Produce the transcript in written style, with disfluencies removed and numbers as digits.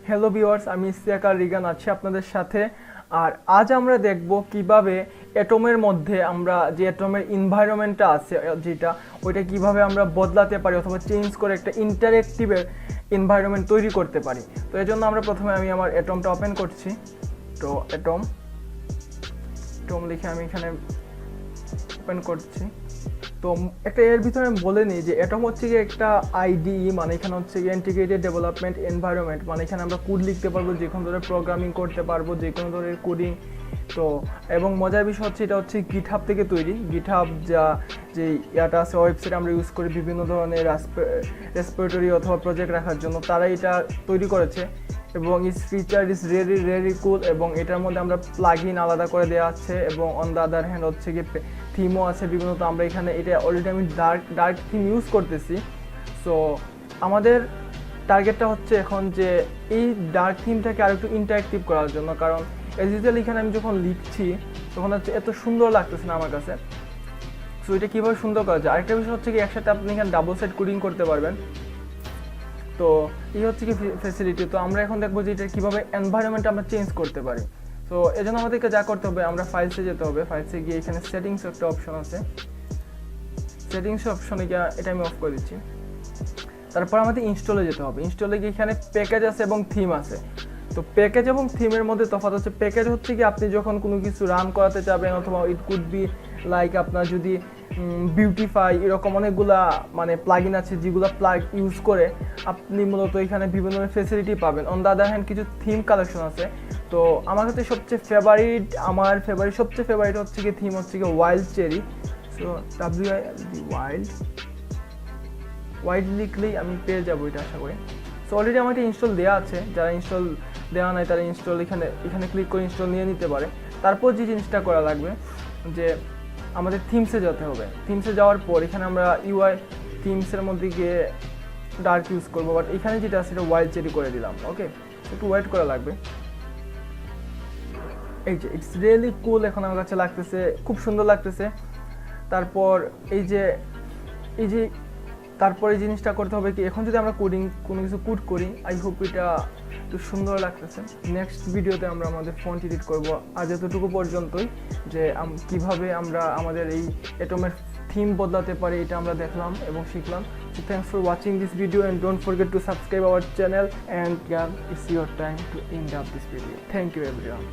Hello viewers, আমি ইসতিয়াকার রিগান আছি আপনাদের সাথে। আর আজ আমরা দেখব কিভাবে অ্যাটমের মধ্যে আমরা যে অ্যাটমের এনভায়রনমেন্টটা আছে যেটা ওইটা কিভাবে আমরা বদলাতে পারি অথবা চেঞ্জ করে একটা ইন্টারেক্টিভের এনভায়রনমেন্ট তৈরি করতে পারি। তো এই জন্য আমরা প্রথমে আমি আমার অ্যাটমটা ওপেন করছি। তো অ্যাটম লিখে আমি এখানে ওপেন করছি। তো একটা এর ভিতরে আমি বলে নিই যে অ্যাটম হচ্ছে গিয়ে একটা আইডিই, মানে এখানে হচ্ছে গিয়ে ইন্টিগ্রেটেড ডেভেলপমেন্ট এনভায়রনমেন্ট, মানে এখানে আমরা কোড লিখতে পারবো, যে কোনো ধরনের প্রোগ্রামিং করতে পারবো, যে কোনো ধরনের কোডিং। তো এবং মজার বিষয় হচ্ছে এটা হচ্ছে গিটহাব থেকে তৈরি। গিটহাব যে ইয়াটা আছে ওয়েবসাইট আমরা ইউজ করি বিভিন্ন ধরনের রেসপিরেটরি অথবা প্রজেক্ট রাখার জন্য, তারা এটা তৈরি করেছে এবং ইস ফিচার ইজ রিয়েলি কুল। এবং এটার মধ্যে আমরা প্লাগ ইন আলাদা করে দেওয়া আছে এবং অন দ্য আদার হ্যান্ড হচ্ছে গিয়ে থিমও আছে বিভিন্ন। তো আমরা এখানে এটা অলরেডি আমি ডার্ক থিম ইউজ করতেছি। সো আমাদের টার্গেটটা হচ্ছে এখন যে এই ডার্ক থিমটাকে আর একটু ইন্টারেক্টিভ করার জন্য, কারণ এজ ইউজুয়াল এখানে আমি যখন লিখছি তখন হচ্ছে এত সুন্দর লাগতেছে না আমার কাছে। সো এটা কীভাবে সুন্দর করা যায়, আরেকটা বিষয় হচ্ছে কি একসাথে আপনি এখানে ডাবল সাইড কোডিং করতে পারবেন। তো এই হচ্ছে কি ফ্যাসিলিটি। তো আমরা এখন দেখবো যে এটা কীভাবে এনভায়রনমেন্ট আমরা চেঞ্জ করতে পারি। তো এই জন্য আমাদেরকে যা করতে হবে, আমরা ফাইলসে যেতে হবে। ফাইলসে গিয়ে এখানে সেটিংস একটা অপশন আছে, সেটিংস অপশনে গিয়ে এটা আমি অফ করে দিচ্ছি। তারপর আমাদের ইনস্টলে যেতে হবে। ইনস্টলে গিয়ে এখানে প্যাকেজ আছে এবং থিম আছে। তো প্যাকেজ এবং থিমের মধ্যে তফাৎ হচ্ছে, প্যাকেজ হচ্ছে কি আপনি যখন কোনো কিছু রান করাতে যাবেন অথবা ইট কুড বি লাইক আপনার যদি বিউটিফাই এরকম অনেকগুলা মানে প্লাগইন আছে যেগুলো প্লাগ ইউজ করে আপনি মূলত এখানে বিভিন্ন ফেসিলিটি পাবেন। অন দ্য আদার হ্যান্ড কিছু থিম কালেকশন আছে। তো আমার কাছে সবচেয়ে ফেভারিট হচ্ছে কি থিম হচ্ছে কি ওয়াইল্ড চেরি। সো ওয়াইল্ড লিখলেই আমি পেয়ে যাবো এটা আশা করি। সো অলরেডি আমার এটা ইনস্টল দেওয়া আছে, যারা ইনস্টল দেওয়া নাই তারা ইনস্টল এখানে ক্লিক করে ইনস্টল নিয়ে নিতে পারে। তারপর যে জিনিসটা করা লাগবে যে আমাদের থিমসে যেতে হবে। থিমসে যাওয়ার পর এখানে আমরা ইউআই থিমসের মধ্যে গিয়ে ডার্ক ইউজ করবো, বাট এখানে যেটা আছে সেটা ওয়াইল্ড চেরি করে দিলাম। ওকে, একটু ওয়েট করা লাগবে। এই যে ইটস রিয়েলি কুল, এখন আমার কাছে লাগতেছে, খুব সুন্দর লাগতেছে। তারপর এই জিনিসটা করতে হবে কি, এখন যদি আমরা কোনো কিছু কোড করি, আই হোপ এটা একটু সুন্দর লাগতেছে। নেক্সট ভিডিওতে আমরা আমাদের ফন্ট এডিট করব। আজ এতটুকু পর্যন্তই, যে কিভাবে আমরা আমাদের এই অ্যাটমের থিম বদলাতে পারি এটা আমরা দেখলাম এবং শিখলাম। So thanks for watching this video and don't forget to subscribe our channel, and yeah, it's your time to end up this video. Thank you everyone.